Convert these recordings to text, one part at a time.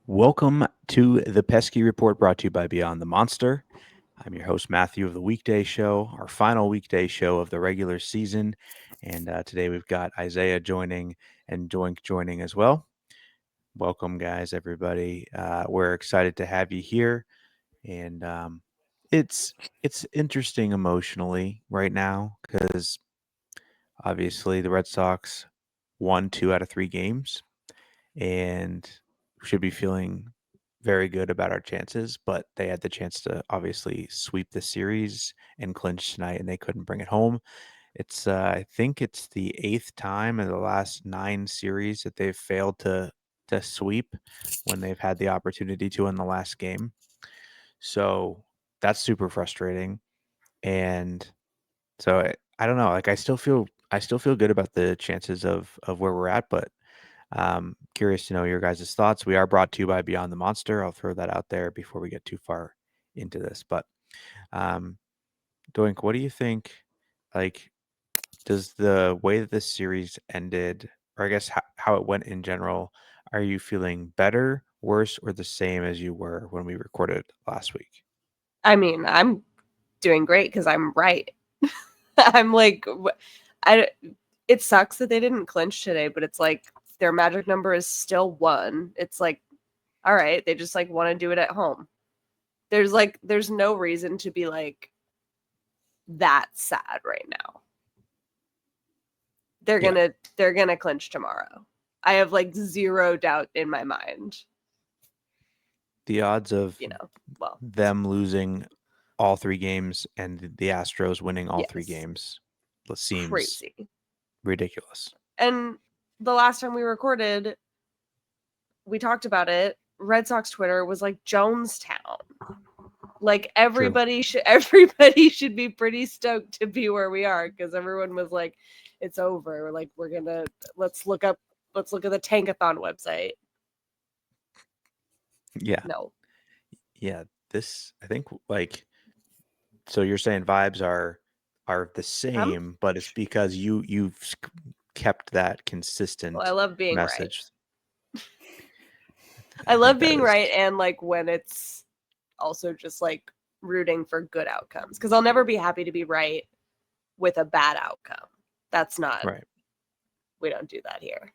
Welcome to the Pesky Report, brought to you by Beyond the Monster. I'm your host, Matthew, of the weekday show, our final weekday show of the regular season. And today we've got Isiah joining and Doink joining as well. Welcome, guys, everybody. We're excited to have you here. And it's interesting emotionally right now because obviously the Red Sox won 2 out of 3 games and should be feeling very good about our chances, but they had the chance to obviously sweep the series and clinch tonight, and they couldn't bring it home. It's I think it's the 8th time in the last 9 series that they've failed to sweep when they've had the opportunity to in the last game. So that's super frustrating. And so I don't know, like I still feel good about the chances of where we're at, but curious to know your guys' thoughts. We are brought to you by Beyond the Monster. I'll throw that out there before we get too far into this. But Doink, what do you think? Like, does the way that this series ended, or I guess how it went in general, are you feeling better, worse, or the same as you were when we recorded last week? I mean, I'm doing great because I'm right. I'm like, it sucks that they didn't clinch today, but it's like their magic number is still 1. It's like, all right, they just like want to do it at home. There's no reason to be like that sad right now. They're gonna clinch tomorrow. I have like zero doubt in my mind. The odds of them losing all 3 games and the Astros winning all 3 games seems crazy, ridiculous. And the last time we recorded, we talked about it. Red Sox Twitter was like Jonestown. Like everybody should be pretty stoked to be where we are because everyone was like, "It's over." We're like, let's look at the Tankathon website. Yeah. No. Yeah. This, I think, like, so you're saying vibes are the same, but it's because you've kept that consistent. Well, I love being message. Right. I love being right, and like when it's also just like rooting for good outcomes, because I'll never be happy to be right with a bad outcome. That's not right. We don't do that here.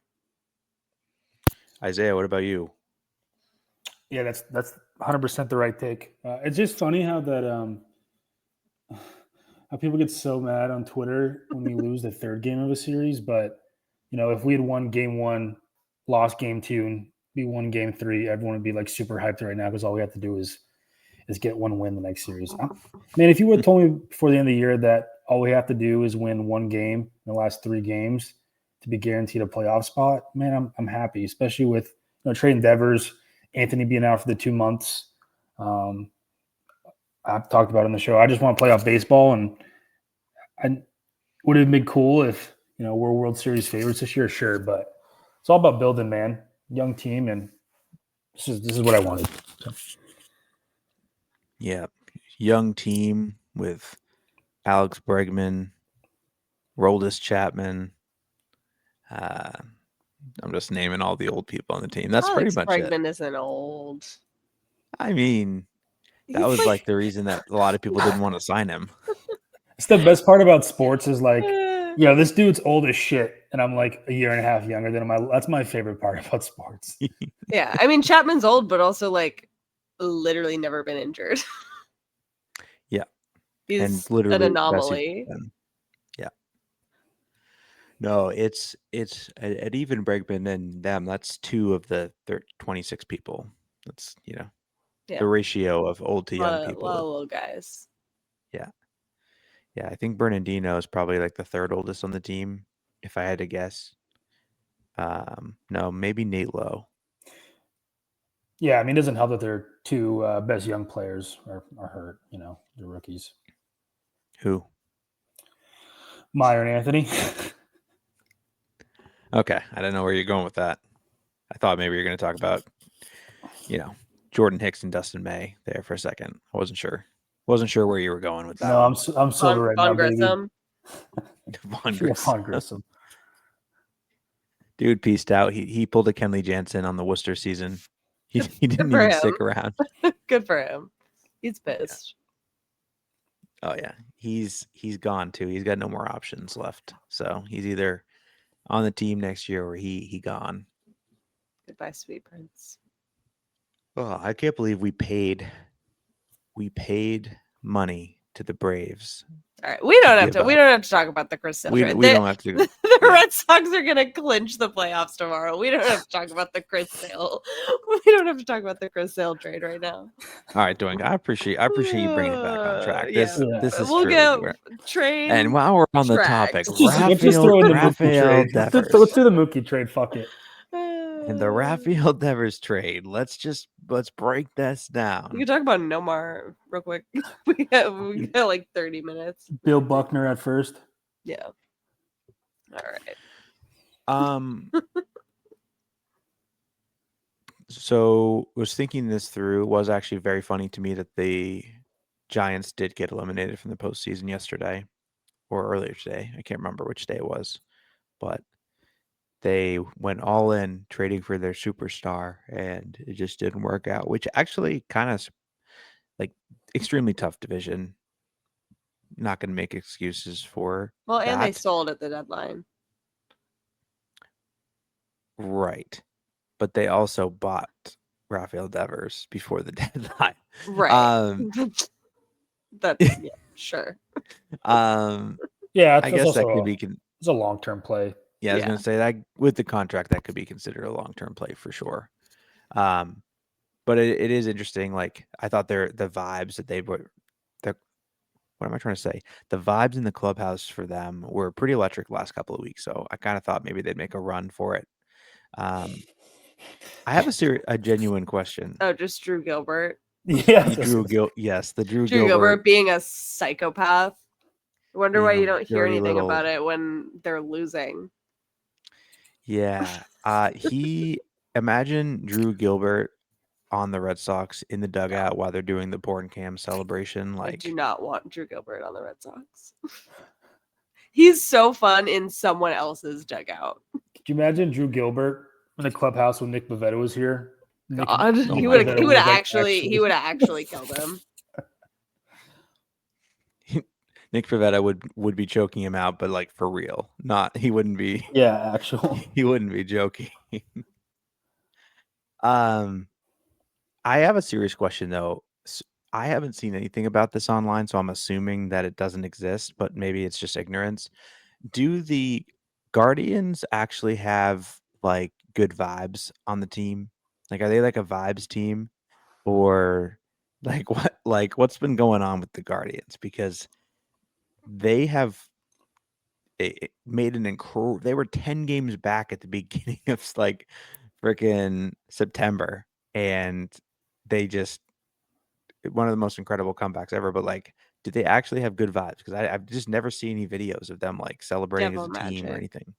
Isiah, what about you? Yeah, that's 100% the right take. It's just funny how that how people get so mad on Twitter when we lose the 3rd game of a series, but if we had won game 1, lost game 2, and we won game 3, everyone would be like super hyped right now because all we have to do is get 1 win the next series. Man, if you would have told me before the end of the year that all we have to do is win 1 game in the last 3 games to be guaranteed a playoff spot, man, I'm happy, especially with trade endeavors, Anthony being out for the 2 months. I've talked about it on the show. I just want to play off baseball, and I would have been cool if we're World Series favorites this year, sure, but it's all about building, man. Young team, and this is what I wanted. So. Yeah, young team with Alex Bregman, Roldis Chapman. I'm just naming all the old people on the team. That's Alex pretty much Bregman it. Isn't old. I mean, that was like the reason that a lot of people didn't want to sign him. It's the best part about sports is like, this dude's old as shit, and I'm like a year and a half younger than him. That's my favorite part about sports. Yeah, I mean Chapman's old, but also like literally never been injured. Yeah, he's and literally an anomaly. Yeah. No, it's at even Bregman and them. That's 2 of the 26 people. That's the ratio of old to young people. A lot of little guys. Yeah. Yeah, I think Bernardino is probably like the 3rd oldest on the team, if I had to guess. No, maybe Nate Lowe. Yeah, I mean, it doesn't help that their two best young players are hurt. They're rookies. Who? Meyer and Anthony. Okay, I don't know where you're going with that. I thought maybe you're going to talk about, Jordan Hicks and Dustin May there for a second. I wasn't sure. Wasn't sure where you were going with that. No, one. I'm silver right now, baby. Grissom. Von Yeah, Grissom. Von Grissom. Dude pieced out. He pulled a Kenley Jansen on the Worcester season. He didn't for even him. stick around. Good for him. He's pissed. Oh yeah, he's gone too. He's got no more options left. So he's either on the team next year or he gone. Goodbye, sweet prince. Oh, I can't believe we paid money to the Braves. All right, we don't give have to talk about the Chris Sale We trade. don't have to. The Red Sox are gonna clinch the playoffs tomorrow. We don't have to talk about the Chris Sale. We don't have to talk about the Chris Sale trade right now. All right, Doink. I appreciate you bringing it back on track. This is we'll true. get trade. And while we're on the tracks. topic, Let's just throw in the Mookie Rafael trade. Devers. Let's do the Mookie trade. Fuck it. And the Rafael Devers trade. Let's break this down. We can talk about Nomar real quick. we got like 30 minutes. Bill Buckner at first. Yeah. All right. So was thinking this through. It was actually very funny to me that the Giants did get eliminated from the postseason yesterday or earlier today. I can't remember which day it was, but they went all in trading for their superstar, and it just didn't work out, which actually kind of like extremely tough division. Not going to make excuses for And they that. sold at the deadline. Right. But they also bought Rafael Devers before the deadline. Right. That's sure. Yeah, I guess that could be it's a long-term play. Yeah, I was going to say that with the contract, that could be considered a long-term play for sure. But it is interesting. Like, I thought the vibes that they were, what am I trying to say? The vibes in the clubhouse for them were pretty electric the last couple of weeks. So I kind of thought maybe they'd make a run for it. I have a genuine question. Oh, just Drew Gilbert. Yeah, yes, the Drew Gilbert being a psychopath. I wonder why you don't hear anything little... about it when they're losing. Yeah. Imagine Drew Gilbert on the Red Sox in the dugout while they're doing the Born Cam celebration. Like, I do not want Drew Gilbert on the Red Sox. He's so fun in someone else's dugout. Could you imagine Drew Gilbert in the clubhouse when Nick Pivetta was here? God, he would have actually killed him. Nick Pivetta would be choking him out, but like for real. He wouldn't be. Yeah, actually. He wouldn't be joking. I have a serious question though. I haven't seen anything about this online, so I'm assuming that it doesn't exist, but maybe it's just ignorance. Do the Guardians actually have like good vibes on the team? Like, are they like a vibes team, or what's been going on with the Guardians? Because they have made an incredible. They were 10 games back at the beginning of like freaking September, and they just one of the most incredible comebacks ever. But like, did they actually have good vibes? Because I've just never seen any videos of them like celebrating Devil as a team magic. or anything.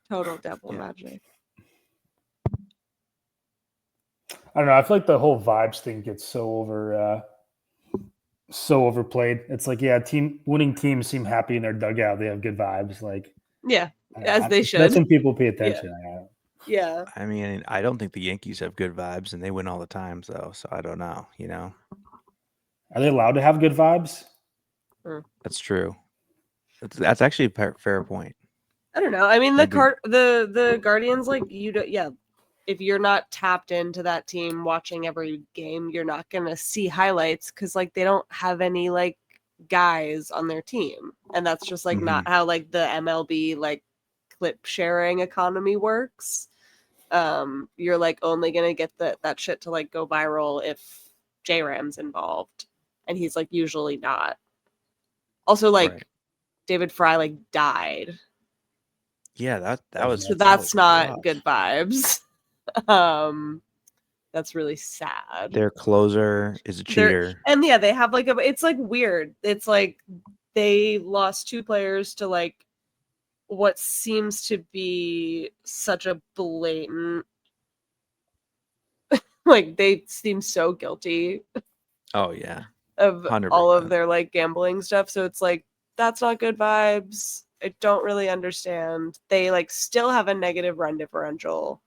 Total devil magic. I don't know. I feel like the whole vibes thing gets so overplayed. It's like, yeah, winning teams seem happy in their dugout. They have good vibes. Like, yeah, as they should. That's when people pay attention. Yeah. I mean, I don't think the Yankees have good vibes, and they win all the time, though. So I don't know. Are they allowed to have good vibes? That's true. That's actually a fair point. I don't know. I mean, the Guardians, like, if you're not tapped into that team watching every game, you're not going to see highlights because, like, they don't have any, like, guys on their team. And that's just, like, not how, like, the MLB, like, clip sharing economy works. You're, like, only going to get that shit to, like, go viral if J-Ram's involved. And he's, like, usually not. Also, like, right. David Fry, like, died. Yeah, that was... So that's not good vibes. That's really sad. Their closer is a cheater. And yeah, they have like it's like weird. It's like they lost 2 players to like what seems to be such a blatant like they seem so guilty Oh yeah, of 100%. all of their like gambling stuff. So it's like that's not good vibes. I don't really understand. They like still have a negative run differential,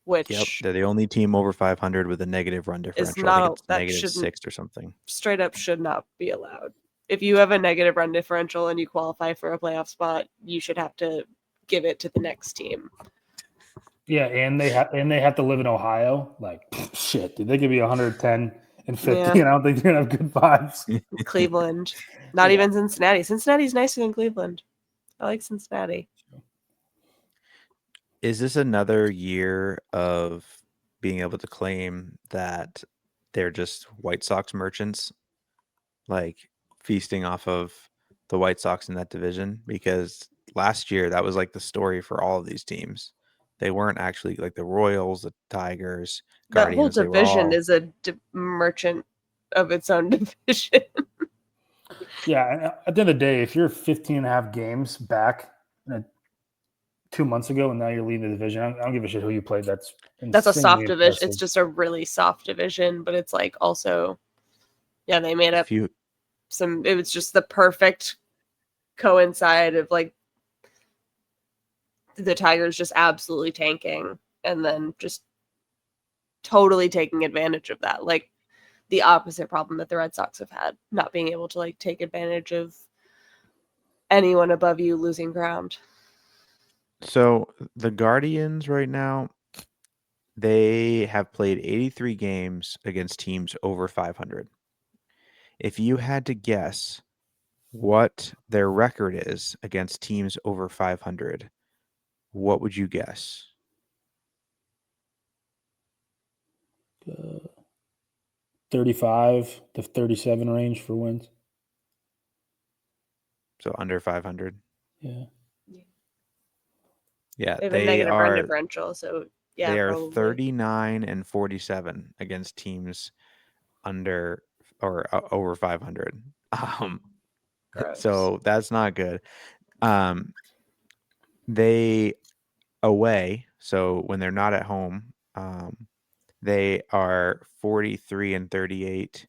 which Yep, they're the only team over 500 with a negative run is differential. I think not it's that negative shouldn't 6 or something. straight up should not be allowed. If you have a negative run differential and you qualify for a playoff spot, you should have to give it to the next team. Yeah, and they have to live in Ohio. Like shit, dude, they could be 110 and 50, Yeah. and I don't think you're gonna have good vibes. Cleveland, not Yeah. even Cincinnati. Cincinnati's nicer than Cleveland. I like Cincinnati. Is this another year of being able to claim that they're just White Sox merchants, like feasting off of the White Sox in that division? Because last year that was like the story for all of these teams. They weren't actually like the Royals, the Tigers, That whole Guardians. They were division all is a merchant of its own division. Yeah, and at the end of the day, if you're 15 and a half games back 2 months ago and now you're leading the division, I don't give a shit who you played. That's a soft insanely division. impressive. It's just a really soft division, but it's like also, yeah, they made up if you some. It was just the perfect coincide of like the Tigers just absolutely tanking and then just totally taking advantage of that. Like the opposite problem that the Red Sox have had, not being able to like take advantage of anyone above you losing ground. So the Guardians right now, they have played 83 games against teams over 500. If you had to guess what their record is against teams over 500, what would you guess? 35 to 37 range for wins. So under 500. Yeah. Yeah, They have a negative run differential, so yeah, they are probably. 39 and 47 against teams under or over 500. Gross. So that's not good. They away, so when they're not at home, they are 43 and 38,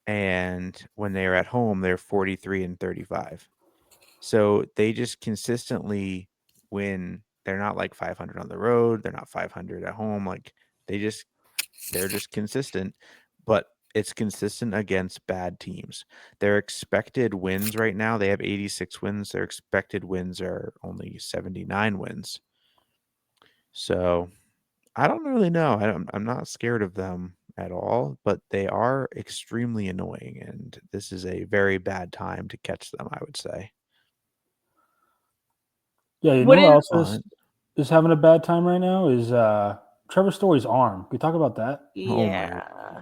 and when they're at home, they're 43 and 35. So they just consistently win. They're not like 500 on the road. They're not 500 at home. Like they're just consistent, but it's consistent against bad teams. Their expected wins right now, they have 86 wins. Their expected wins are only 79 wins. So I don't really know. I'm not scared of them at all, but they are extremely annoying, and this is a very bad time to catch them, I would say. Yeah, you What know who is- else is having a bad time right now is Trevor Story's arm. Can we talk about that? Oh my Yeah.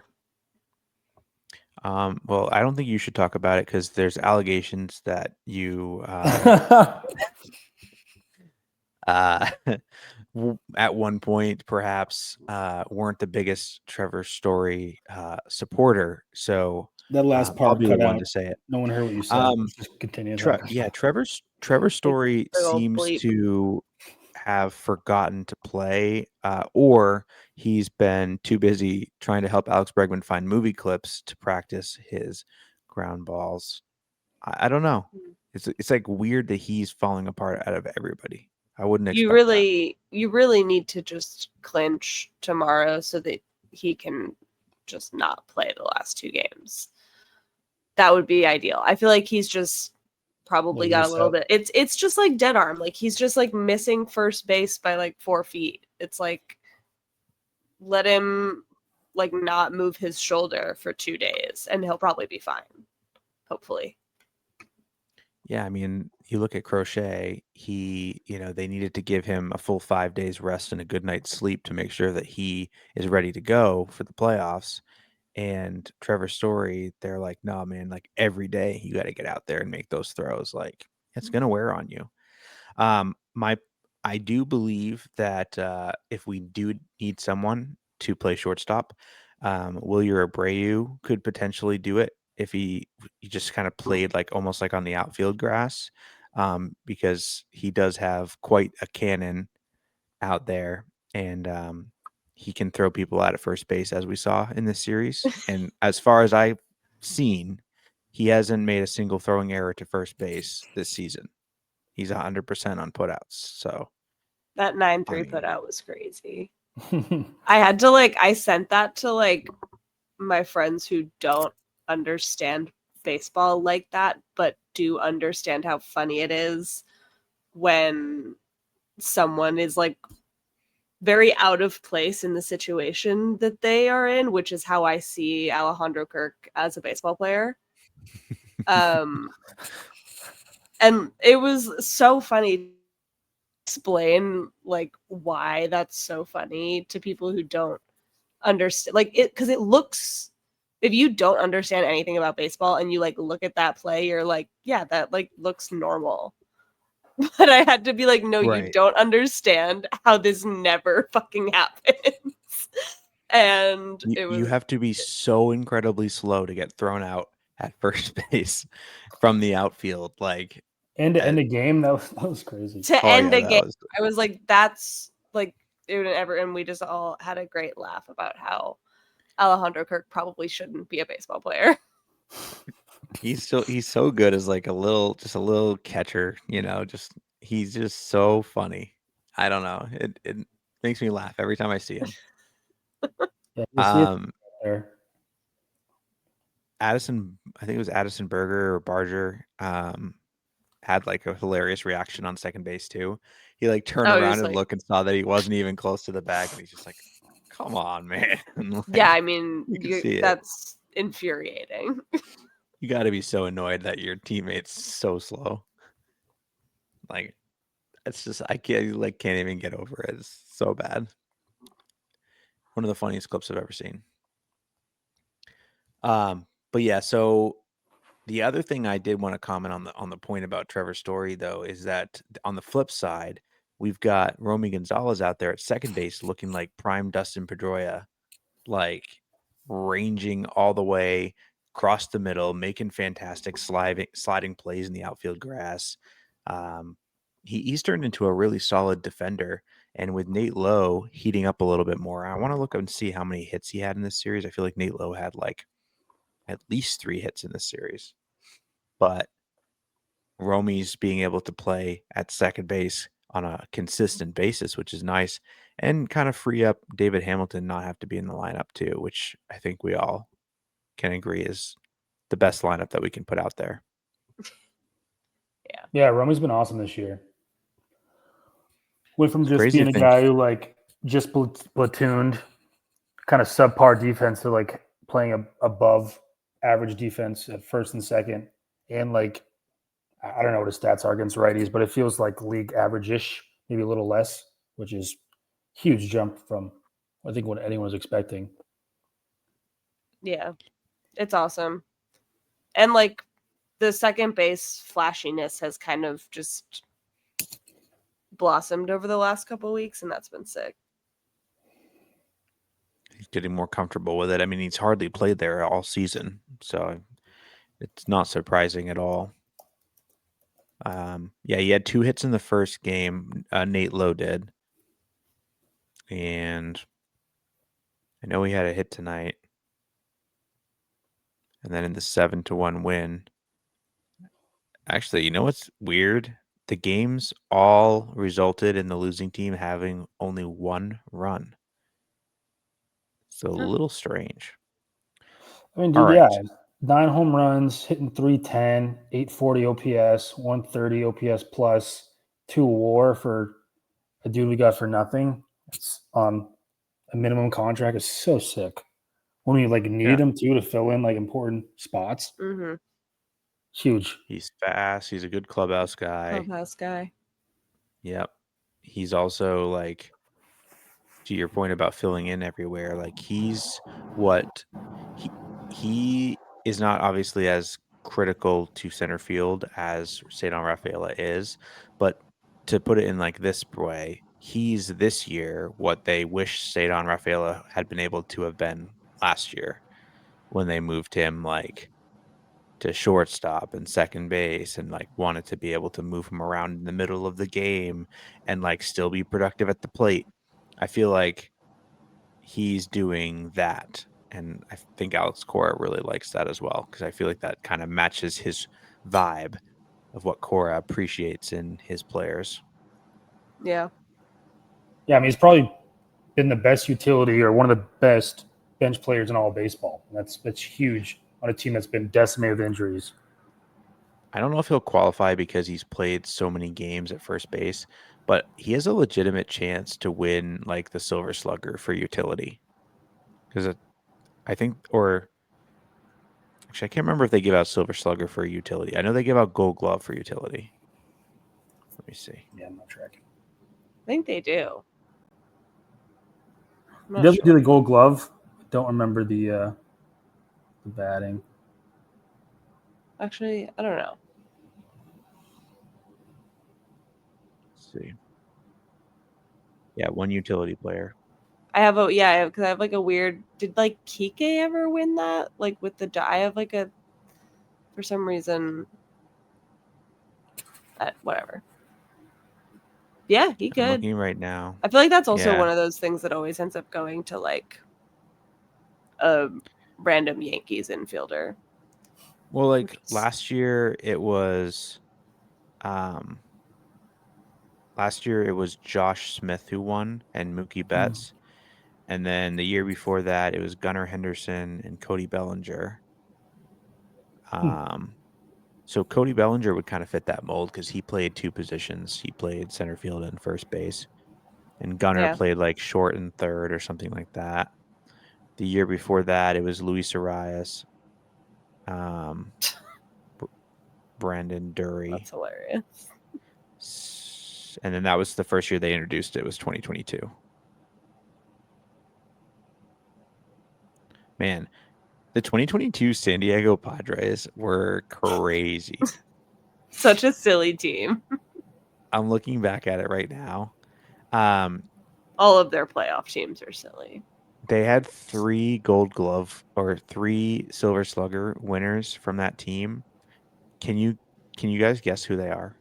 Well, I don't think you should talk about it because there's allegations that you at one point perhaps weren't the biggest Trevor Story supporter. So That last I'll part be the cut one out. to say it. No one heard what you said. Just continue. Yeah, Trevor Story big old seems bleep. to have forgotten to play, or he's been too busy trying to help Alex Bregman find movie clips to practice his ground balls. I don't know. It's like weird that he's falling apart out of everybody. I wouldn't expect You really need to just clinch tomorrow so that he can just not play the last 2 games. That would be ideal. I feel like he's just probably got a little bit. It's just like dead arm. Like he's just like missing first base by like 4 feet. It's like let him like not move his shoulder for 2 days and he'll probably be fine. Hopefully. Yeah, I mean, you look at Crochet, they needed to give him a full 5 days rest and a good night's sleep to make sure that he is ready to go for the playoffs. And Trevor Story, they're like, no, man, like every day you got to get out there and make those throws. Like it's going to wear on you. I do believe that if we do need someone to play shortstop. Wilyer Abreu could potentially do it if he just kind of played like almost like on the outfield grass, because he does have quite a cannon out there, and he can throw people out at first base, as we saw in this series. And as far as I've seen, he hasn't made a single throwing error to first base this season. He's 100% on putouts. So That 9-3 I mean- putout was crazy. I had to I sent that to my friends who don't understand baseball like that, but do understand how funny it is when someone is very out of place in the situation that they are in, which is how I see Alejandro Kirk as a baseball player. And it was so funny to explain why that's so funny to people who don't understand because it looks, if you don't understand anything about baseball and you look at that play, you're yeah, that looks normal. But I had to be no, Right. you don't understand how this never fucking happens. And you have to be so incredibly slow to get thrown out at first base from the outfield. End to end a game, that was crazy. To end a game, I was that's and we just all had a great laugh about how Alejandro Kirk probably shouldn't be a baseball player. He's so good as a little catcher, he's just so funny. I don't know. It makes me laugh every time I see him. Yeah, there. Addison, I think it was Addison Berger or Barger, had a hilarious reaction on second base too. He turned around and looked and saw that he wasn't even close to the bag, and he's just come on, man. Yeah, I mean, that's infuriating. You got to be so annoyed that your teammate's so slow. It's just I can't even get over it. It's so bad. One of the funniest clips I've ever seen. But yeah, so the other thing I did want to comment on the point about Trevor Story, though, is that on the flip side, we've got Romy Gonzalez out there at second base looking like prime Dustin Pedroia, ranging all the way across the middle, making fantastic sliding plays in the outfield grass. He's turned into a really solid defender. And with Nate Lowe heating up a little bit more, I want to look up and see how many hits he had in this series. I feel like Nate Lowe had at least 3 hits in this series. But Romy's being able to play at second base on a consistent basis, which is nice, and kind of free up David Hamilton not have to be in the lineup too, which I think we all can agree is the best lineup that we can put out there. Yeah, Romy's been awesome this year. Went from just being a guy who just platooned kind of subpar defense to playing above average defense at first and second, and I don't know what his stats are against righties, but it feels like league average-ish, maybe a little less, which is huge jump from I think what anyone was expecting. Yeah, it's awesome. And the second base flashiness has kind of just blossomed over the last couple of weeks, and that's been sick. He's getting more comfortable with it. I mean, he's hardly played there all season, so it's not surprising at all. Yeah, he had 2 hits in the first game. Nate Lowe did. And I know he had a hit tonight. And then in the 7-1 win. Actually, you know what's weird? The games all resulted in the losing team having only 1 run. So a little strange. I mean, dude, yeah, 9 home runs, hitting 310, 840 OPS, 130 OPS plus, 2 WAR for a dude we got for nothing. It's on a minimum contract. Is so sick. When we needed him to fill in important spots. Mm-hmm. Huge. He's fast. He's a good clubhouse guy. Yep. He's also to your point about filling in everywhere, he's what he is not obviously as critical to center field as Cedon Rafaela is, but to put it in this way, he's this year what they wish Cedon Rafaela had been able to have been last year when they moved him like to shortstop and second base and like wanted to be able to move him around in the middle of the game and like still be productive at the plate. I feel like he's doing that. And I think Alex Cora really likes that as well, because I feel like that kind of matches his vibe of what Cora appreciates in his players. Yeah. Yeah, I mean, he's probably been the best utility or one of the best bench players in all of baseball. That's huge on a team that's been decimated with injuries. I don't know if he'll qualify because he's played so many games at first base, but he has a legitimate chance to win like the Silver Slugger for utility. Because I think, or actually, I can't remember if they give out Silver Slugger for utility. I know they give out Gold Glove for utility. Let me see. Yeah, I'm not tracking. I think they do. He doesn't do the Gold Glove. I don't remember the batting. Actually, I don't know. Let's see. Yeah, one utility player. I have because I have like a weird. Did like Kike ever win that? Like with the I have like a, for some reason. Whatever. Yeah, he I'm could. looking right now. I feel like that's also Yeah. one of those things that always ends up going to like a random Yankees infielder. Well, like last year it was Josh Smith who won and Mookie Betts. And then the year before that it was Gunnar Henderson and Cody Bellinger. So Cody Bellinger would kind of fit that mold because he played two positions. He played center field and first base. And Gunnar played like short and third or something like that. The year before that, it was Luis Arias, Brandon Dury. That's hilarious. And then that was the first year they introduced it. It was 2022. Man, the 2022 San Diego Padres were crazy. Such a silly team. I'm looking back at it right now. All of their playoff teams are silly. They had 3 Gold Glove or 3 Silver Slugger winners from that team. Can you guys guess who they are?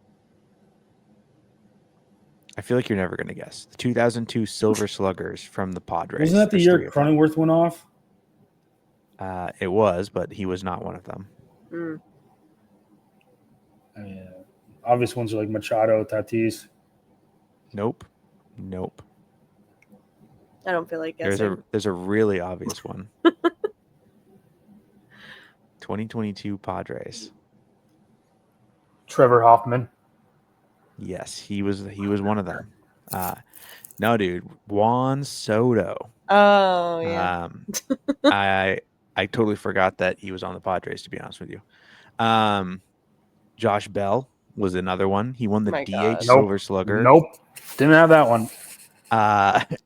I feel like you're never going to guess. The 2002 Silver Sluggers from the Padres. Wasn't that the year Cronenworth went off? It was, but he was not one of them. Obvious ones are like Machado, Tatis. Nope. I don't feel like guessing. There's a really obvious one. 2022 Padres. Trevor Hoffman. Yes, he was one of them. No, dude, Juan Soto. Oh yeah. I totally forgot that he was on the Padres, to be honest with you. Josh Bell was another one. He won the DH Silver Slugger. Nope. Didn't have that one.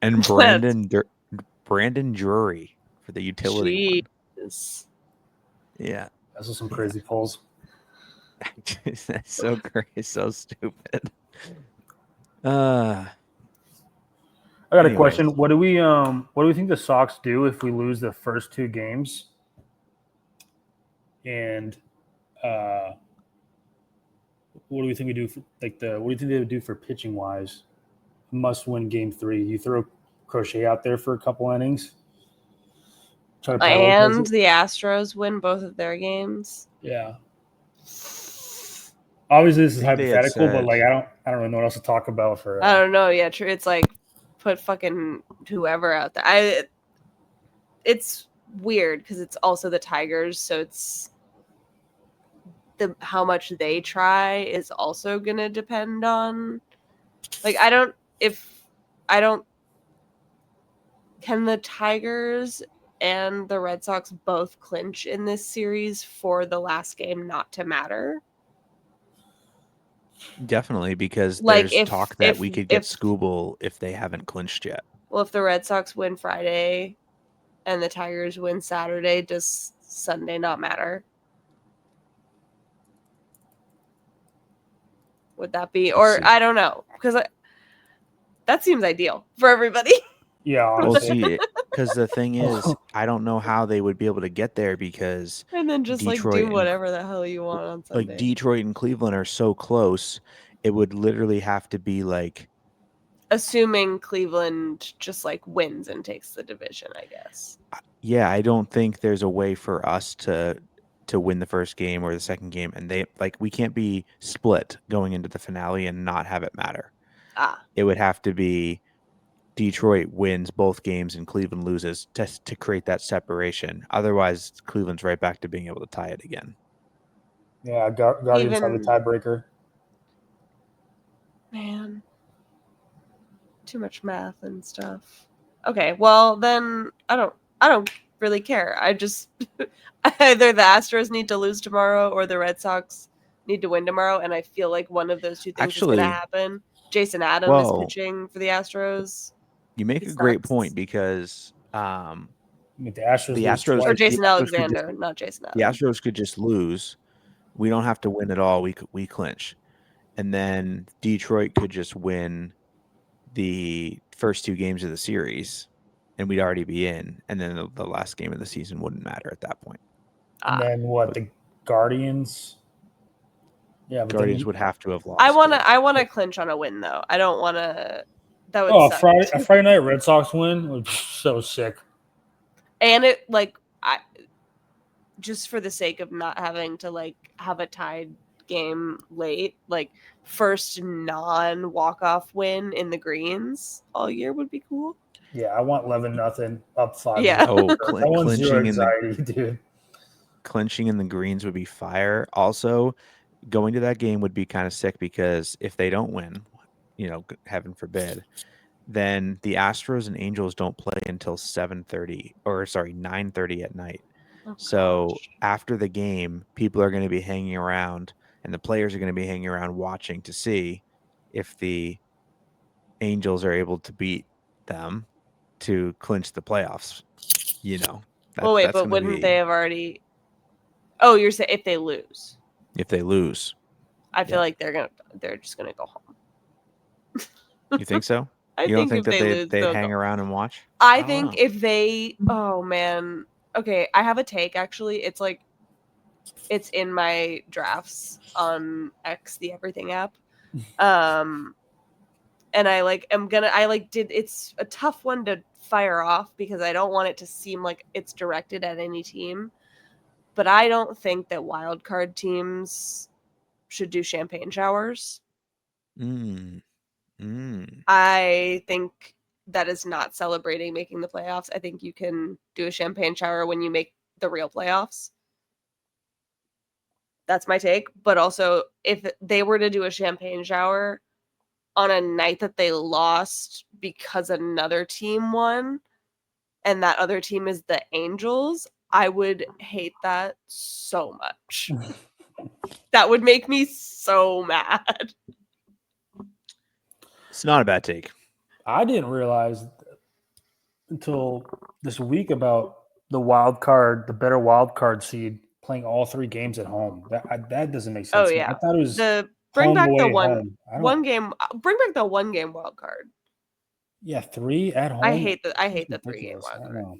And Brandon Drury for the utility one. Yeah. Those are some crazy pulls. That's so crazy, so stupid. I got a question. What do we think the Sox do if we lose the first 2 games? And what do we think we do for what do you think they would do for pitching wise? Must win game 3. You throw Crochet out there for a couple innings. And the Astros win both of their games. Yeah. Obviously, this is hypothetical, but like I don't really know what else to talk about for. I don't know. Yeah, true. It's like put fucking whoever out there. It's weird because it's also the Tigers, so it's how much they try is also gonna depend on. Like can the Tigers and the Red Sox both clinch in this series for the last game not to matter? Definitely, because like there's talk that we could get Scooble if they haven't clinched yet. Well, if the Red Sox win Friday and the Tigers win Saturday, does Sunday not matter? Would that be, or I don't know, because That seems ideal for everybody. Yeah, Well, honestly. see, because the thing is, I don't know how they would be able to get there because And then just like Detroit do and whatever the hell you want on Sunday. like Detroit and Cleveland are so close. It would literally have to be like, Assuming Cleveland just like wins and takes the division, I guess. yeah, I don't think there's a way for us to win the first game or the second game, and they like we can't be split going into the finale and not have it matter. Ah, It would have to be Detroit wins both games and Cleveland loses to create that separation. Otherwise, Cleveland's right back to being able to tie it again. Yeah, Guardians have the Even- tiebreaker. man. Too much math and stuff. Okay, well then I don't really care. I just either the Astros need to lose tomorrow or the Red Sox need to win tomorrow, and I feel like one of those two things is Actually- gonna happen. Jason Adam is Well- pitching for the Astros. You make He a great sucks. point because I mean, the Astros. The lose Astros- twice. Or the Jason Astros could Alexander, not Jason the Adam. Astros could just lose. We don't have to win at all. We clinch, and then Detroit could just win the first two games of the series, and we'd already be in. And then the last game of the season wouldn't matter at that point. And then what? The Guardians. Yeah, but Guardians then would have to have lost. I wanna clinch on a win though. I don't wanna. That would Oh, suck. a Friday night Red Sox win would be so sick. And it I just for the sake of not having to like have a tied game late, like first non walk-off win in the greens all year would be cool. Yeah, I want 11-0 up 5. Yeah. Oh, I want zero clinching in the anxiety, dude. clinching in the greens would be fire. Also, going to that game would be kind of sick because if they don't win, heaven forbid, then the Astros and Angels don't play until 9:30 at night. Oh, So gosh. after the game, people are going to be hanging around and the players are going to be hanging around watching to see if the Angels are able to beat them to clinch the playoffs. Well, wait, that's but gonna wouldn't be they have already? Oh, you're saying if they lose? if they lose. I feel Yeah. like they're just gonna go home. You think so? I You don't think think if that they lose, they'd they'll hang go. around and watch? I don't think know. if they, oh man, okay, I have a take actually. It's like, it's in my drafts on X, the Everything app. And it's a tough one to fire off because I don't want it to seem like it's directed at any team. But I don't think that wild card teams should do champagne showers. I think that is not celebrating making the playoffs. I think you can do a champagne shower when you make the real playoffs. That's my take. But also, if they were to do a champagne shower on a night that they lost because another team won, and that other team is the Angels, I would hate that so much. That would make me so mad. It's not a bad take. I didn't realize until this week about the better wild card seed playing all 3 games at home. That doesn't make sense. Oh to me. yeah, I thought it was bring home, back the away, one home. I don't- game. Bring back the 1 game wild card. Yeah, 3 at home. I hate the 3 game Ridiculous. I wild don't card. know.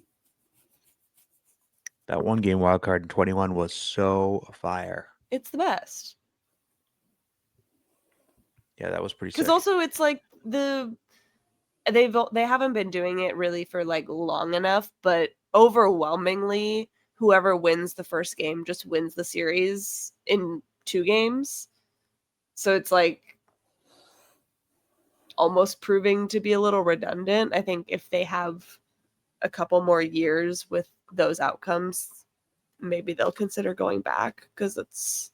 That 1 game wild card in 21 was so fire. It's the best. Yeah, that was pretty sick. Because also it's like they haven't been doing it really for like long enough, but overwhelmingly whoever wins the first game just wins the series in 2 games. So it's like almost proving to be a little redundant. I think if they have a couple more years with those outcomes, maybe they'll consider going back because it's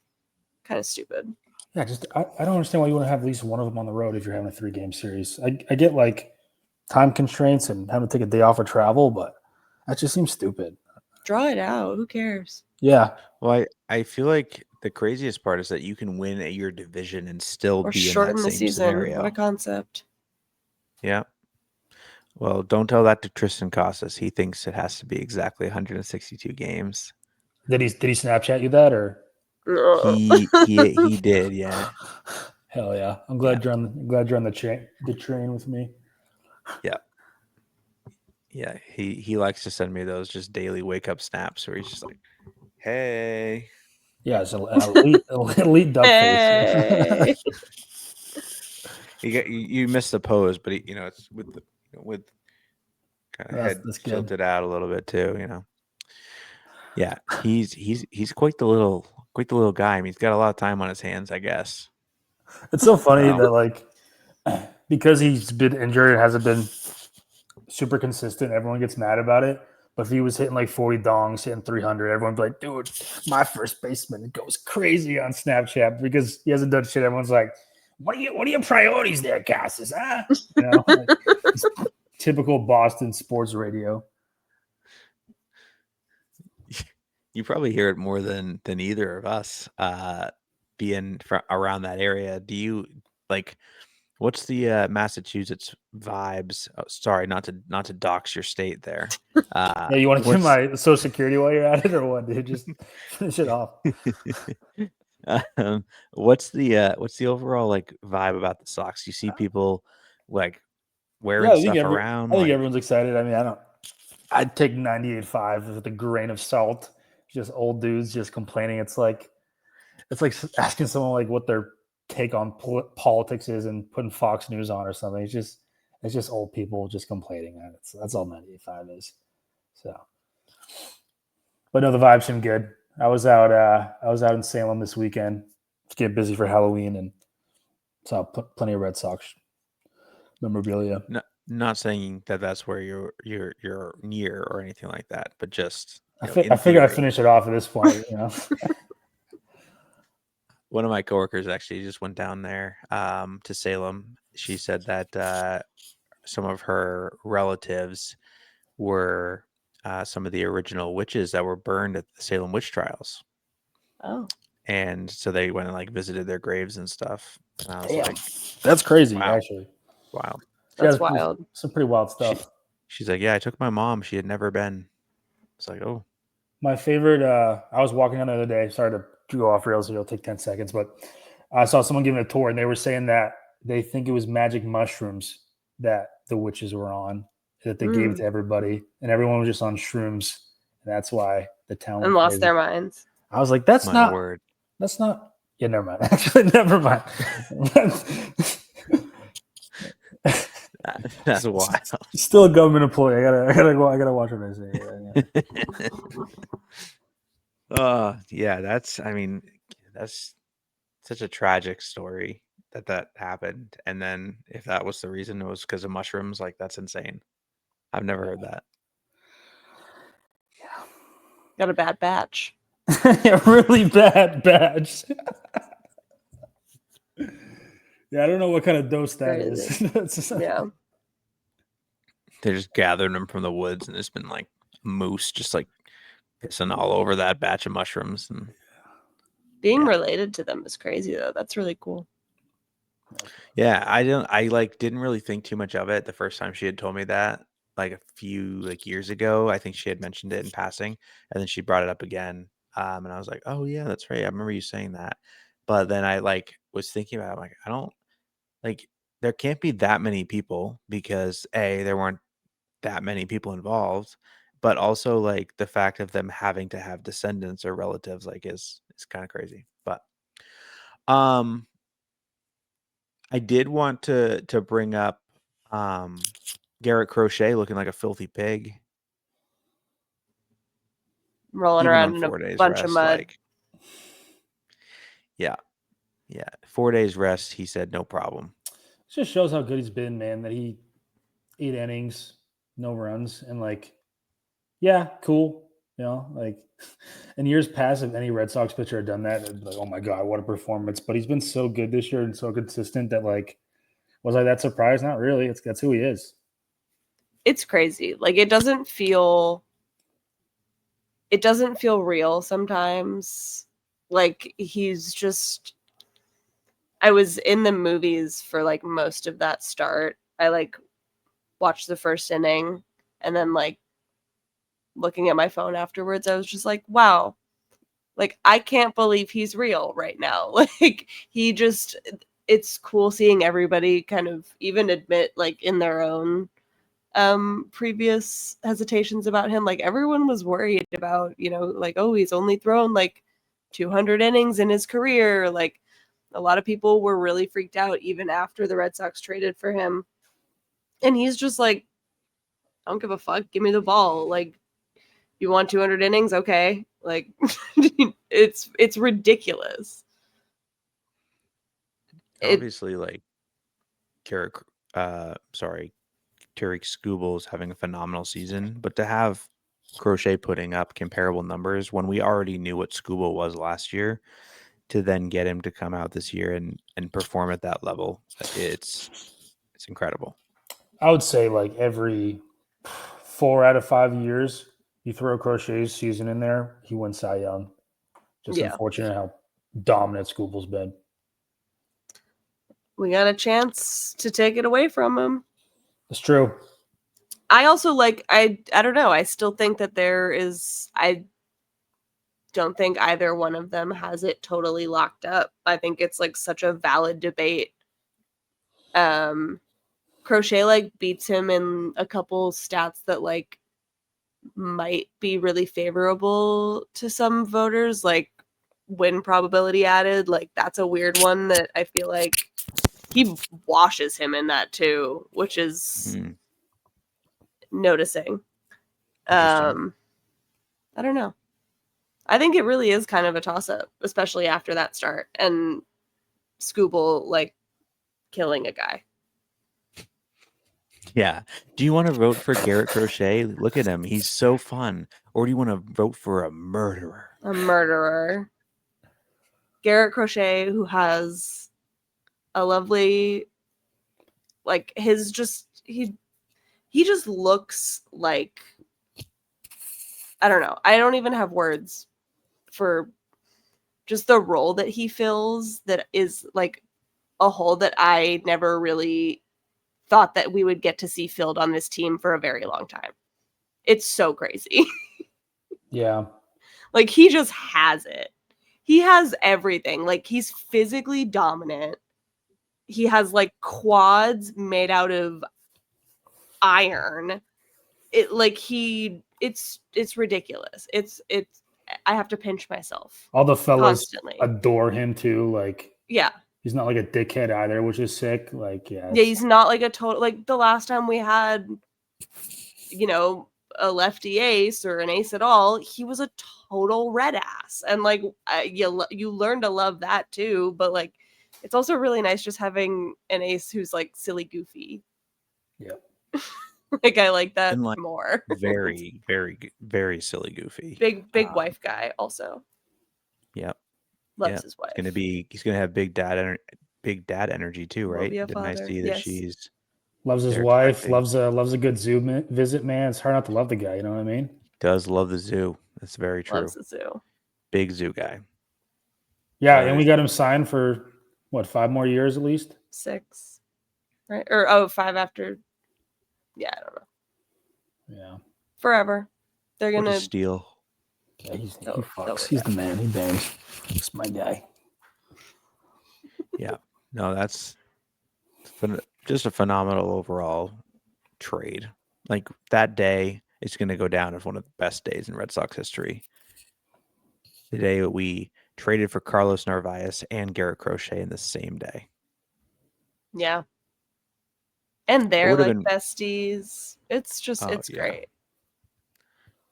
kind of stupid. Yeah, I don't understand why you want to have at least one of them on the road if you're having a 3-game series. I get like time constraints and having to take a day off for travel, but that just seems stupid. Draw it out. Who cares? Yeah. Well, I feel like the craziest part is that you can win at your division and still Or be in shorten that the same season. scenario. What a concept. Yeah. Well, don't tell that to Tristan Casas. He thinks it has to be exactly 162 games. Did he Snapchat you that or? He did, yeah. Hell yeah! I'm glad you're on the train with me. Yeah, he likes to send me those just daily wake up snaps where he's just like, "Hey." Yeah, it's an elite duck Hey. face. You missed the pose, but it's with the with kind of head That's good. tilted out a little bit too. Yeah, he's quite the little guy. I mean, he's got a lot of time on his hands, I guess. It's so funny Wow. that like because he's been injured, it hasn't been super consistent. Everyone gets mad about it. But if he was hitting like 40 dongs, hitting 300, everyone'd be like, dude, my first baseman goes crazy on Snapchat because he hasn't done shit. Everyone's like, what are your priorities there, Cassis? Huh? Like, it's typical Boston sports radio. You probably hear it more than either of us being around that area. Do you like what's the Massachusetts vibes? Oh, sorry, not to dox your state there. Yeah, you want to get my Social Security while you're at it, or what, dude? Just finish it off. What's the overall like vibe about the Sox? You see people like wearing I stuff around. I think everyone's excited. I mean, I'd take 98.5 with a grain of salt. Just old dudes just complaining. It's like asking someone like what their take on politics is and putting Fox News on or something. It's just old people just complaining. That's all 98.5 is. So, but no, the vibes seem good. I was out in Salem this weekend to get busy for Halloween and saw plenty of Red Sox memorabilia. No, not saying that that's where you're near or anything like that, but just I figure I finish it off at this point. One of my coworkers actually just went down there to Salem. She said that some of her relatives were some of the original witches that were burned at the Salem witch trials. Oh. And so they went and like visited their graves and stuff. And I was like, that's crazy, wow. actually. Wow. That's wild. Some pretty wild stuff. She's like, yeah, I took my mom. She had never been. It's like, oh. My favorite, I was walking on the other day. Sorry to go off rails. It'll take 10 seconds. But I saw someone giving a tour, and they were saying that they think it was magic mushrooms that the witches were on, that they gave it to everybody. And everyone was just on shrooms. And that's why the town and lost their minds. I was like, that's not. Yeah, never mind. Actually, never mind. That's wild. Still a government employee. I gotta watch what I say. Yeah, that's such a tragic story that happened. And then if that was the reason, it was because of mushrooms, like that's insane. I've never heard that. Yeah. Got a bad batch. A really bad batch. Yeah, I don't know what kind of dose that is. Yeah. They just gathered them from the woods, and it's been like moose just like pissing all over that batch of mushrooms. And being related to them is crazy though. That's really cool. Yeah, I didn't really think too much of it the first time she had told me that, like a few years ago. I think she had mentioned it in passing, and then she brought it up again. And I was like, oh yeah, that's right. I remember you saying that. But then I was thinking about it. I'm like, I don't there can't be that many people because there weren't that many people involved, but also the fact of them having to have descendants or relatives is kind of crazy. But I did want to bring up Garrett Crochet looking like a filthy pig, rolling around in a bunch of mud. Yeah 4 days rest, he said, no problem. It just shows how good he's been, man, that he 8 innings, no runs, and yeah, cool. In years past, if any Red Sox pitcher had done that, it'd be like, oh my God, what a performance. But he's been so good this year and so consistent that was I that surprised? Not really. That's who he is. It's crazy. It doesn't feel real sometimes. He's just, I was in the movies for most of that start. I watched the first inning, and then looking at my phone afterwards, I was just like, wow, I can't believe he's real right now. It's cool seeing everybody kind of even admit in their own previous hesitations about him. Like everyone was worried about, like, oh, he's only thrown like 200 innings in his career. Like a lot of people were really freaked out even after the Red Sox traded for him. And he's just like, I don't give a fuck. Give me the ball. Like, you want 200 innings? Okay. Like, it's ridiculous. Obviously, like Tarek Skubal is having a phenomenal season, but to have Crochet putting up comparable numbers when we already knew what Skubal was last year, to then get him to come out this year and perform at that level, it's incredible. I would say like every 4 out of 5 years, you throw Crochet's season in there, he wins Cy Young. Just unfortunate how dominant Skubal's been. We got a chance to take it away from him. It's true. I also I don't know. I still think that I don't think either one of them has it totally locked up. I think it's like such a valid debate. Crochet like beats him in a couple stats that like might be really favorable to some voters, like win probability added. Like that's a weird one that I feel like he washes him in that too, which is noticing. I don't know. I think it really is kind of a toss-up, especially after that start and Skubal like killing a guy. Yeah. Do you want to vote for Garrett Crochet? Look at him. He's so fun. Or do you want to vote for a murderer? A murderer. Garrett Crochet, who has a lovely, like his just, he just looks like, I don't know. I don't even have words for just the role that he fills that is like a hole that I never really thought that we would get to see filled on this team for a very long time. It's so crazy. Yeah. Like he just has it. He has everything. Like he's physically dominant. He has like quads made out of iron. It's ridiculous. It's I have to pinch myself. All the fellas constantly adore him too. Like, yeah. He's not like a dickhead either, which is sick. Like, yeah. He's not like a total, like the last time we had, a lefty ace or an ace at all, he was a total red ass. And like, you learn to love that too. But like, it's also really nice just having an ace who's like silly goofy. Yep. Like, I like that and, like, more. Very, very, very silly goofy. Big wife guy also. Yep. Loves his wife. He's gonna have big dad energy too, right? Didn't I see that she's loves his wife, loves a good zoo visit, man. It's hard not to love the guy, you know what I mean? Does love the zoo. That's very true. Loves the zoo. Big zoo guy. Yeah, and we got him signed for what, 5 more years at least? 6. Right? Or 5 after. Yeah, I don't know. Yeah. Forever. They're gonna steal. Yeah, he fucks. He's the man. He bangs. It's my guy. Yeah. No, that's just a phenomenal overall trade. Like that day, it's going to go down as one of the best days in Red Sox history. The day that we traded for Carlos Narvaez and Garrett Crochet in the same day. Yeah. And they're like besties. It's just, it's great.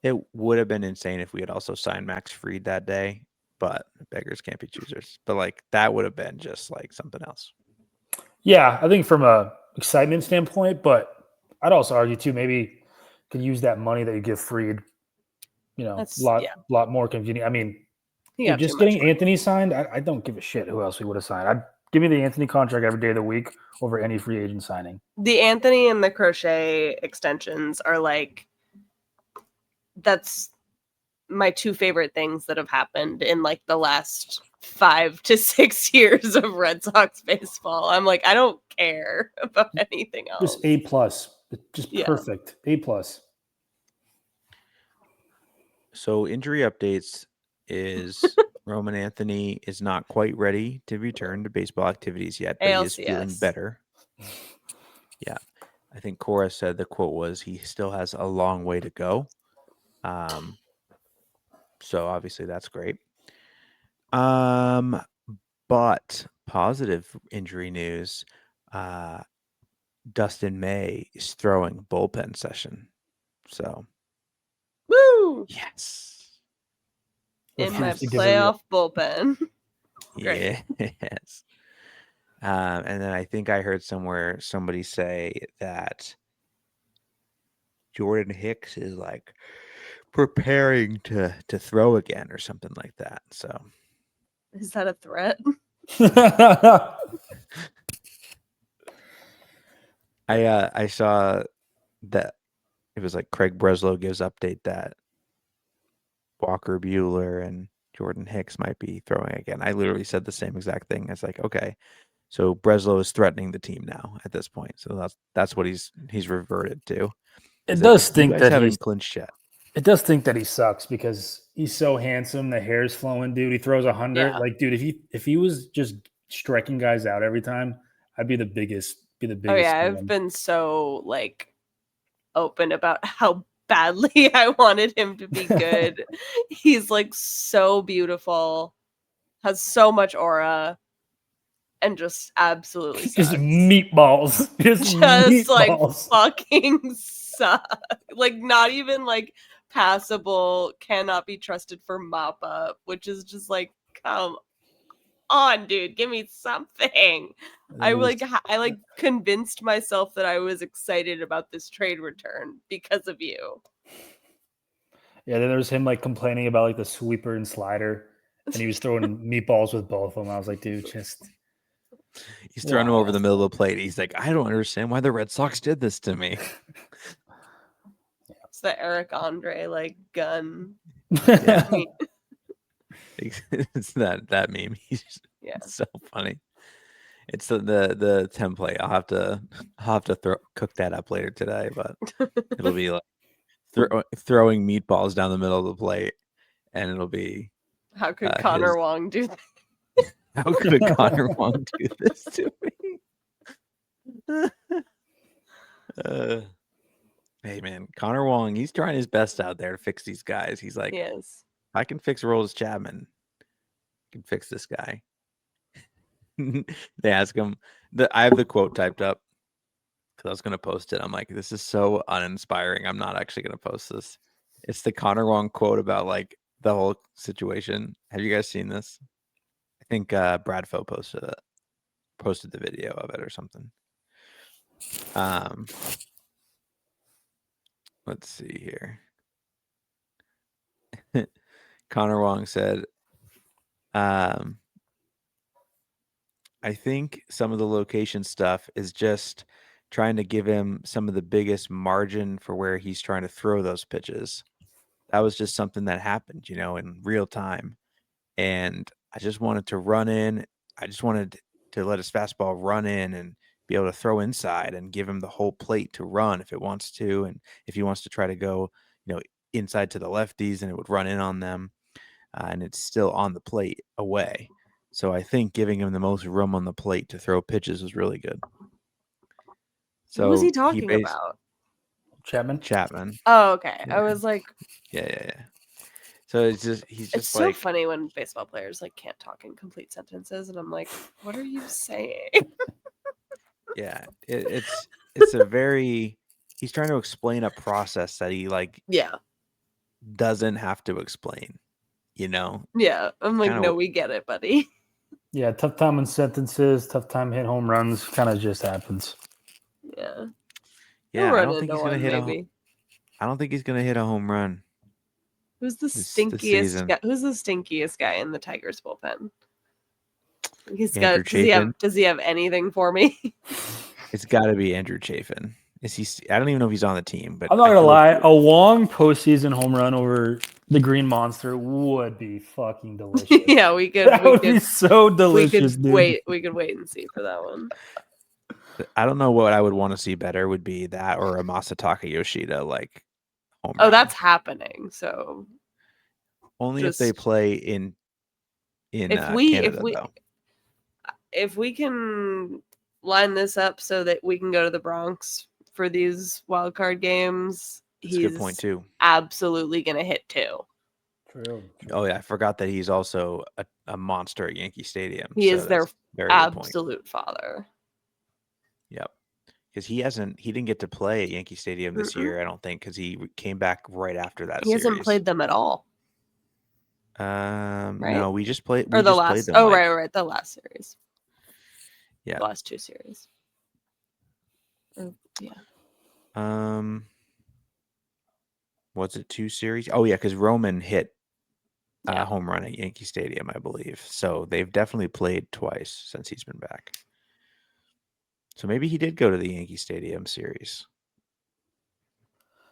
It would have been insane if we had also signed Max Fried that day, but beggars can't be choosers. But like that would have been just like something else. Yeah, I think from a excitement standpoint, but I'd also argue too, maybe could use that money that you give Fried, a lot more convenient. I mean, just getting Anthony signed, I don't give a shit who else we would have signed. I'd give me the Anthony contract every day of the week over any free agent signing. The Anthony and the Crochet extensions are like, that's my 2 favorite things that have happened in like the last 5 to 6 years of Red Sox baseball. I'm like, I don't care about anything else. Just A+. Just perfect. A+. So injury updates is Roman Anthony is not quite ready to return to baseball activities yet, but he is feeling better. Yeah. I think Cora said the quote was he still has a long way to go. So obviously that's great. But positive injury news. Dustin May is throwing bullpen session. So Woo! yes. In my Refuse to give a real- playoff bullpen. Great. Yes. And then I think I heard somewhere somebody say that Jordan Hicks is like preparing to throw again or something like that. So Is that a threat? I saw that it was like Craig Breslow gives update that Walker Buehler and Jordan Hicks might be throwing again. I literally said the same exact thing. It's like, okay, so Breslow is threatening the team now at this point. So that's what he's reverted to. It He's does like, stink you guys that haven't he's. clinched yet. It does think that he sucks because he's so handsome. The hair's flowing, dude. He throws 100. Yeah. Like, dude, if he was just striking guys out every time, I'd be the biggest. Oh yeah, fan. I've been so like open about how badly I wanted him to be good. He's like so beautiful, has so much aura, and just absolutely Just sucks. meatballs. Just Like meatballs. fucking suck. Like not even like passable, cannot be trusted for mop up, which is just like, come on, dude, give me something. I convinced myself that I was excited about this trade return because of you. Yeah, then there was him like complaining about like the sweeper and slider, and he was throwing meatballs with both of them. I was like, dude, just He's throwing him over the middle of the plate. He's like, I don't understand why the Red Sox did this to me. It's the Eric Andre like gun. Yeah. meme. It's that meme. He's Yeah. so funny. It's the template. I'll have to cook that up later today, but it'll be like throwing meatballs down the middle of the plate, and it'll be How could Connor Wong do that? how could Connor Wong do this to me? Hey man, Connor Wong, he's trying his best out there to fix these guys. He's like, Yes. I can fix Rolls Chapman. I can fix this guy. They ask him. I have the quote typed up because I was going to post it. I'm like, this is so uninspiring. I'm not actually going to post this. It's the Connor Wong quote about like the whole situation. Have you guys seen this? I think Bradfo posted the video of it or something. Let's see here. Connor Wong said, I think some of the location stuff is just trying to give him some of the biggest margin for where he's trying to throw those pitches. That was just something that happened, in real time. And I just wanted to run in. I just wanted to let his fastball run in and be able to throw inside and give him the whole plate to run if it wants to. And if he wants to try to go, inside to the lefties, and it would run in on them. And it's still on the plate away. So I think giving him the most room on the plate to throw pitches was really good. So what was he talking about? Chapman. Oh, okay. Yeah. I was like, yeah. So he's just it's so funny when baseball players like can't talk in complete sentences, and I'm like, what are you saying? Yeah, it's a very. He's trying to explain a process that he doesn't have to explain. Yeah, I'm like, no, we get it, buddy. Yeah, tough time in sentences, tough time hit home runs, kind of just happens. Yeah. Yeah, I don't think he's gonna hit I don't think he's gonna hit a home run. Who's the stinkiest guy? Who's the stinkiest guy in the Tigers bullpen? Does he have anything for me? It's got to be Andrew Chafin. Is he? I don't even know if he's on the team, but I'm not gonna lie. A long postseason home run over the Green Monster would be fucking delicious. Yeah, we could. That would be so delicious. We could wait and see for that one. I don't know what I would want to see better. Would be that or a Masataka Yoshida home run. Oh, that's happening. So only if they play in Canada, if we can line this up so that we can go to the Bronx for these wild card games. That's a good point too. Absolutely going to hit 2. True. Oh yeah, I forgot that he's also a monster at Yankee Stadium. He so is their that's a very good point. absolute father. Yep. Because he didn't get to play at Yankee Stadium this year, I don't think, because he came back right after that. He hasn't played them at all. Right? No, we just played. Or the last. Played them, right, the last series. Yeah, the last 2 series. Yeah. Was it 2 series? Oh yeah, because Roman hit a home run at Yankee Stadium, I believe. So they've definitely played twice since he's been back. So maybe he did go to the Yankee Stadium series.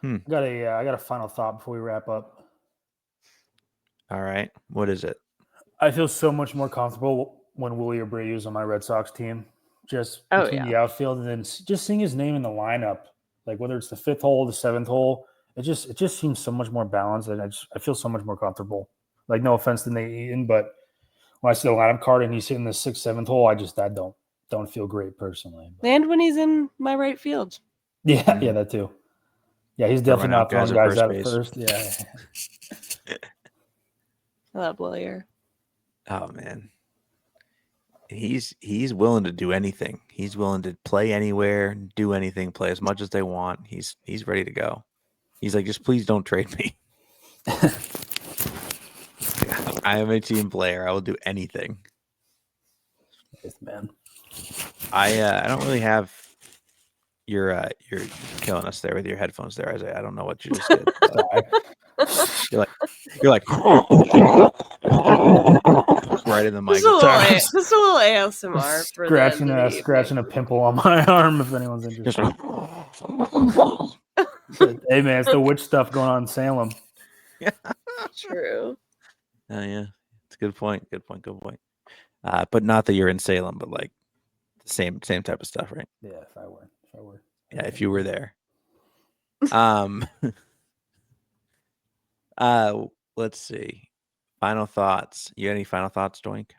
I got a final thought before we wrap up. All right, what is it? I feel so much more comfortable when Wilyer Abreu's on my Red Sox team, just between the outfield and then just seeing his name in the lineup, like whether it's the 5th hole, the 7th hole, it just seems so much more balanced, and I feel so much more comfortable. Like, no offense to Nate Eaton, but when I see the lineup card and he's hitting the 6th, 7th hole, I don't feel great personally. But. And when he's in my right field. Yeah, that too. Yeah, he's definitely not throwing guys out at first. Yeah. I love Wilyer. Oh man, he's willing to do anything. He's willing to play anywhere, do anything, play as much as they want. He's ready to go. He's like, just please don't trade me. I am a team player. I will do anything. Yes, man. I don't really have. You're killing us there with your headphones there, Isaiah. I don't know what you just did. You're like right in the mic. Just a little ASMR for scratching a pimple on my arm if anyone's interested. Hey man, it's the witch stuff going on in Salem. True. Oh yeah, it's a good point. But not that you're in Salem, but like the same type of stuff, right? Yeah, if I were. Yeah, if you were there. Let's see. Final thoughts. You got any final thoughts, Doink?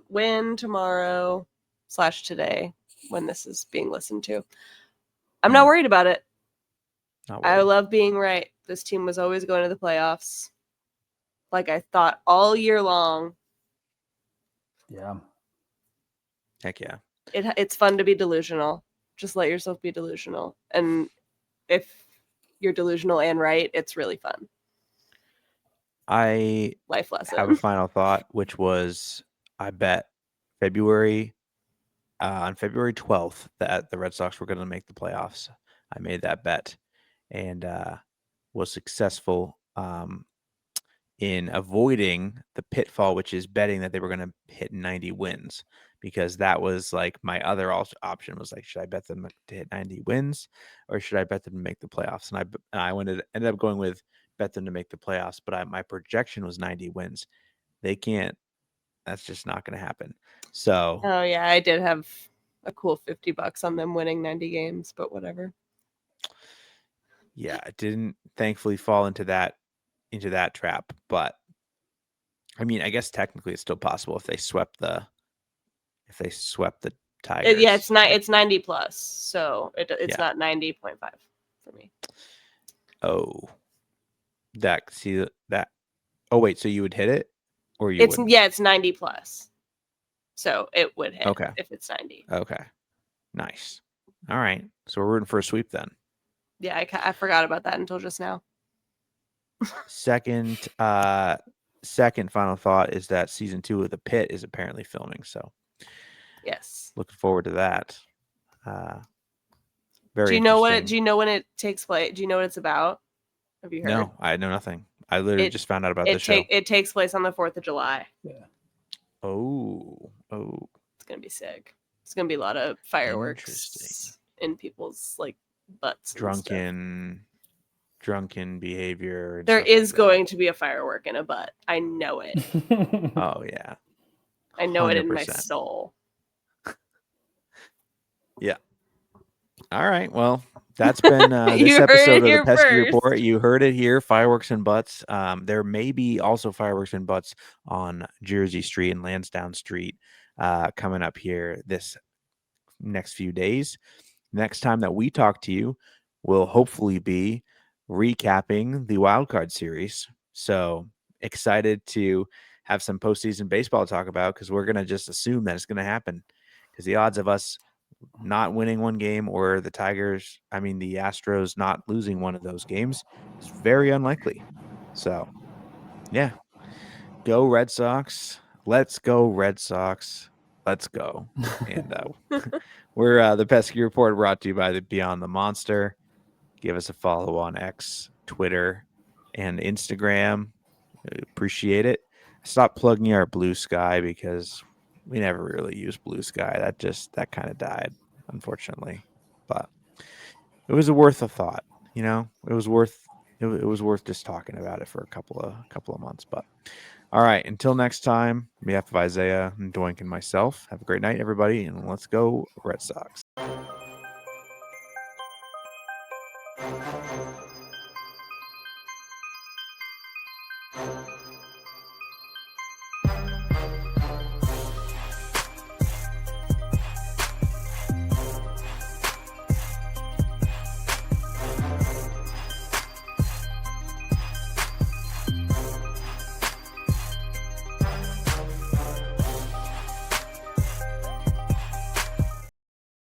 Win tomorrow / today when this is being listened to. I'm not worried about it. I love being right. This team was always going to the playoffs. Like I thought all year long. Yeah. Heck yeah. It's fun to be delusional. Just let yourself be delusional. And if you're delusional and right, it's really fun. Life lesson. Have a final thought, which was I bet on February 12th that the Red Sox were going to make the playoffs. I made that bet and was successful in avoiding the pitfall, which is betting that they were going to hit 90 wins, because that was like my other option was like, should I bet them to hit 90 wins or should I bet them to make the playoffs? And I ended up going with bet them to make the playoffs, but my projection was 90 wins. They can't. That's just not going to happen. So. Oh yeah, I did have a cool $50 on them winning 90 games, but whatever. Yeah, it didn't thankfully fall into that trap, but I mean, I guess technically it's still possible if they swept the Tigers. Yeah, it's 90 plus, so it's not 90.5 for me. Oh, that. Oh wait, so you would hit it, or you? It's 90 plus, so it would hit. Okay. If it's 90. Okay, nice. All right, so we're rooting for a sweep then. Yeah, I forgot about that until just now. Second final thought is that season 2 of The Pit is apparently filming. So, yes, looking forward to that. Very. Do you know when it takes place? Do you know what it's about? Have you heard? No, I know nothing. I literally just found out about this show. It takes place on the 4th of July. Yeah. Oh. It's gonna be sick. It's gonna be a lot of fireworks in people's like butts. Drunken behavior. There is going to be a firework in a butt. I know it. Oh yeah. I know 100%. It in my soul. Yeah. All right. Well, that's been this episode of the Pesky Report. You heard it here. Fireworks and butts. There may be also fireworks and butts on Jersey Street and Lansdowne Street coming up here this next few days. Next time that we talk to you, we'll hopefully be recapping the wild card series. So excited to have some postseason baseball to talk about, because we're going to just assume that it's going to happen, because the odds of us not winning one game or the Astros not losing one of those games is very unlikely. So, yeah, go Red Sox. Let's go Red Sox. Let's go. And we're the Pesky Report, brought to you by the Beyond the Monster. Give us a follow on X, Twitter, and Instagram. Appreciate it. Stop plugging our Blue Sky, because we never really use Blue Sky. That kind of died, unfortunately. But it was worth a thought. It was worth just talking about it for a couple of months. But all right, until next time, on behalf of Isiah and Doink and myself, have a great night, everybody, and let's go Red Sox.